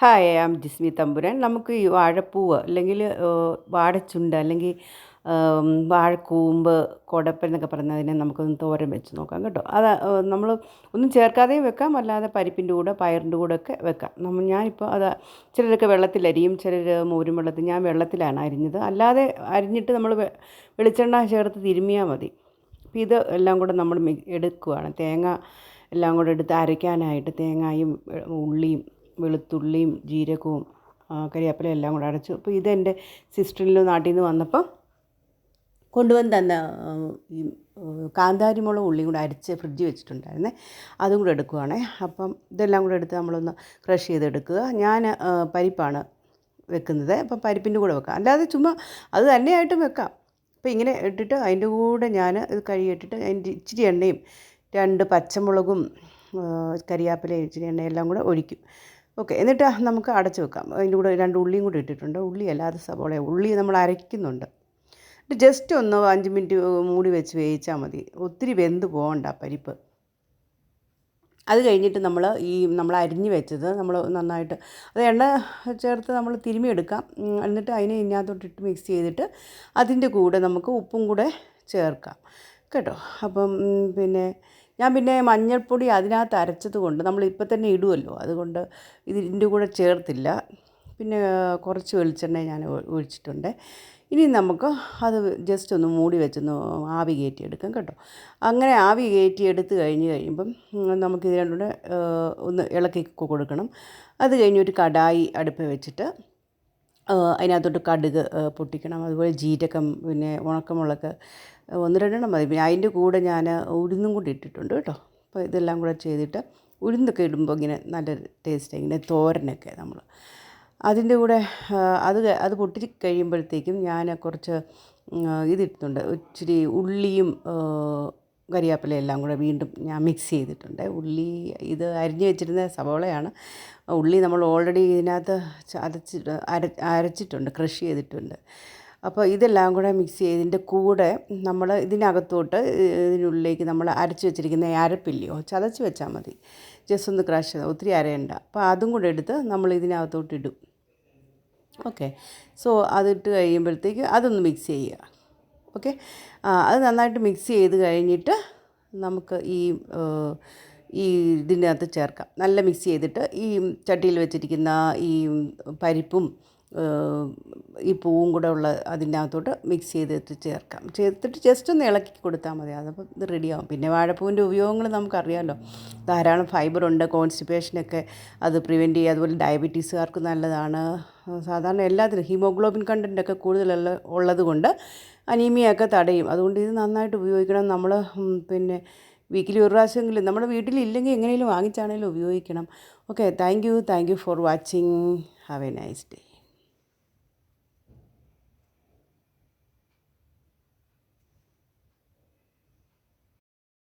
Hi, I am Jismi തമ്പുരാൻ. നമുക്ക് ഈ വാഴപ്പൂവ് അല്ലെങ്കിൽ വാഴച്ചുണ്ട് അല്ലെങ്കിൽ വാഴക്കൂമ്പ്, കുടപ്പൻ എന്നൊക്കെ പറയുന്നതിനെ നമുക്കൊന്ന് തോരൻ വെച്ച് നോക്കാം കേട്ടോ. അത് നമ്മൾ ഒന്നും ചേർക്കാതെയും വെക്കാം, അല്ലാതെ പരിപ്പിൻ്റെ കൂടെ പയറിൻ്റെ കൂടെ ഒക്കെ വെക്കാം. ഞാനിപ്പോൾ അത് ചിലരൊക്കെ വെള്ളത്തിലരിയും, ചിലർ മോരും വെള്ളത്തിൽ. ഞാൻ വെള്ളത്തിലാണ് അരിഞ്ഞത്. അല്ലാതെ അരിഞ്ഞിട്ട് നമ്മൾ വെളിച്ചെണ്ണ ചേർത്ത് തിരുമ്മിയാൽ മതി. അപ്പോൾ ഇത് എല്ലാം കൂടെ നമ്മൾ എടുക്കുകയാണ്. തേങ്ങ എല്ലാം കൂടെ എടുത്ത് അരയ്ക്കാനായിട്ട് തേങ്ങയും ഉള്ളിയും വെളുത്തുള്ളിയും ജീരകവും കരിവേപ്പിലയും എല്ലാം കൂടെ അരച്ചു. അപ്പോൾ ഇതെൻ്റെ സിസ്റ്ററിൽ നാട്ടിൽ നിന്ന് വന്നപ്പോൾ കൊണ്ടുവന്ന് തന്ന ഈ കാന്താരി മുളക് ഉള്ളിയും കൂടെ അരച്ച് ഫ്രിഡ്ജിൽ വെച്ചിട്ടുണ്ടായിരുന്നേ. അതും കൂടെ എടുക്കുവാണേ. അപ്പം ഇതെല്ലാം കൂടെ എടുത്ത് നമ്മളൊന്ന് ക്രഷ് ചെയ്തെടുക്കുക. ഞാൻ പരിപ്പാണ് വെക്കുന്നത്. അപ്പം പരിപ്പിൻ്റെ കൂടെ വെക്കാം, അല്ലാതെ ചുമ്മാ അത് തന്നെയായിട്ടും വെക്കാം. അപ്പോൾ ഇങ്ങനെ ഇട്ടിട്ട് അതിൻ്റെ കൂടെ ഞാൻ ഇത് കഴുകിയിട്ടിട്ട് അതിൻ്റെ ഇച്ചിരി എണ്ണയും 2 പച്ചമുളകും കരിവേപ്പിലയും ഇച്ചിരി എണ്ണയെല്ലാം കൂടെ ഒഴിക്കും. ഓക്കെ, എന്നിട്ട് നമുക്ക് അടച്ച് വെക്കാം. അതിൻ്റെ കൂടെ 2 ഉള്ളിയും കൂടി ഇട്ടിട്ടുണ്ട്. ഉള്ളി അല്ലാതെ സവോള, ഉള്ളി നമ്മൾ അരയ്ക്കുന്നുണ്ട്. എന്നിട്ട് ജസ്റ്റ് ഒന്ന് 5 മിനിറ്റ് മൂടി വെച്ച് വേവിച്ചാൽ മതി. ഒത്തിരി വെന്ത് പോകണ്ട പരിപ്പ്. അത് കഴിഞ്ഞിട്ട് നമ്മൾ അരിഞ്ഞ് വെച്ചത് നമ്മൾ നന്നായിട്ട് അത് എണ്ണ ചേർത്ത് നമ്മൾ തിരുമ്മിയെടുക്കാം. എന്നിട്ട് അതിനെ ഇതിനകത്തോട്ടിട്ട് മിക്സ് ചെയ്തിട്ട് അതിൻ്റെ കൂടെ നമുക്ക് ഉപ്പും കൂടെ ചേർക്കാം കേട്ടോ. അപ്പം ഞാൻ മഞ്ഞൾപ്പൊടി അതിനകത്ത് അരച്ചത് കൊണ്ട് നമ്മൾ ഇപ്പം തന്നെ ഇടുമല്ലോ, അതുകൊണ്ട് ഇതിൻ്റെ കൂടെ ചേർത്തില്ല. പിന്നെ കുറച്ച് വെളിച്ചെണ്ണ ഞാൻ ഒഴിച്ചിട്ടുണ്ട്. ഇനി നമുക്ക് അത് ജസ്റ്റ് ഒന്ന് മൂടി വെച്ചൊന്ന് ആവി കയറ്റിയെടുക്കാം കേട്ടോ. അങ്ങനെ ആവി കയറ്റി എടുത്ത് കഴിയുമ്പം നമുക്ക് ഇത് രണ്ടും കൂടെ ഒന്ന് ഇളക്കി കൊടുക്കണം. അത് കഴിഞ്ഞ് ഒരു കടായി അടുപ്പിൽ വെച്ചിട്ട് അതിനകത്തോട്ട് കടുക് പൊട്ടിക്കണം, അതുപോലെ ജീരകം, ഉണക്കമുളക് 1-2 മതി. പിന്നെ അതിൻ്റെ കൂടെ ഞാൻ ഉഴുന്നും കൂടി ഇട്ടിട്ടുണ്ട് കേട്ടോ. അപ്പോൾ ഇതെല്ലാം കൂടെ ചെയ്തിട്ട് ഉഴുന്നൊക്കെ ഇടുമ്പോൾ ഇങ്ങനെ നല്ല ടേസ്റ്റ്, ഇങ്ങനെ തോരനൊക്കെ നമ്മൾ അതിൻ്റെ കൂടെ അത് പൊട്ടി കഴിയുമ്പോഴത്തേക്കും ഞാൻ കുറച്ച് ഇതിട്ടിട്ടുണ്ട്. ഇച്ചിരി ഉള്ളിയും കരിവേപ്പിലയും എല്ലാം കൂടെ വീണ്ടും ഞാൻ മിക്സ് ചെയ്തിട്ടുണ്ട്. ഉള്ളി ഇത് അരിഞ്ഞ് വെച്ചിരുന്ന സവോളയാണ്. ഉള്ളി നമ്മൾ ഓൾറെഡി ഇതിനകത്ത് അരച്ചിട്ടുണ്ട്, ക്രഷ് ചെയ്തിട്ടുണ്ട്. അപ്പോൾ ഇതെല്ലാം കൂടെ മിക്സ് ചെയ്തതിൻ്റെ കൂടെ നമ്മൾ ഇതിനകത്തോട്ട് ഇതിനുള്ളിലേക്ക് നമ്മൾ അരച്ച് വെച്ചിരിക്കുന്ന അരപ്പില്ലയോ, ചതച്ച് വെച്ചാൽ മതി. ജസ്റ്റ് ഒന്ന് ക്രഷ് ചെയ്താൽ, ഒത്തിരി അരയണ്ട. അപ്പോൾ അതും കൂടെ എടുത്ത് നമ്മൾ ഇതിനകത്തോട്ട് ഇടും. ഓക്കെ, സോ അതിട്ട് കഴിയുമ്പോഴത്തേക്ക് അതൊന്ന് മിക്സ് ചെയ്യുക. ഓക്കെ, അത് നന്നായിട്ട് മിക്സ് ചെയ്ത് കഴിഞ്ഞിട്ട് നമുക്ക് ഈ ഇതിനകത്ത് ചേർക്കാം. നല്ല മിക്സ് ചെയ്തിട്ട് ഈ ചട്ടിയിൽ വെച്ചിരിക്കുന്ന ഈ പരിപ്പും ഈ പൂവും കൂടെ ഉള്ള അതിനകത്തോട്ട് മിക്സ് ചെയ്തിട്ട് ചേർത്തിട്ട് ജസ്റ്റ് ഒന്ന് ഇളക്കി കൊടുത്താൽ മതി. അതപ്പോൾ ഇത് റെഡിയാവും. പിന്നെ വാഴപ്പൂവിൻ്റെ ഉപയോഗങ്ങൾ നമുക്കറിയാമല്ലോ, ധാരാളം ഫൈബറുണ്ട്, കോൺസ്റ്റിപ്പേഷനൊക്കെ അത് പ്രിവെൻറ്റ് ചെയ്യുക. അതുപോലെ ഡയബറ്റീസുകാർക്ക് നല്ലതാണ്. സാധാരണ എല്ലാത്തിനും ഹീമോഗ്ലോബിൻ കണ്ടൻറ്റൊക്കെ കൂടുതലുള്ള ഉള്ളത് കൊണ്ട് അനീമിയൊക്കെ തടയും. അതുകൊണ്ട് ഇത് നന്നായിട്ട് ഉപയോഗിക്കണം. നമ്മൾ വീക്കിലി ഒരു പ്രാവശ്യമെങ്കിലും നമ്മുടെ വീട്ടിലില്ലെങ്കിൽ എങ്ങനെയും വാങ്ങിച്ചാണെങ്കിലും ഉപയോഗിക്കണം. Okay, thank you for watching. Have A nice day.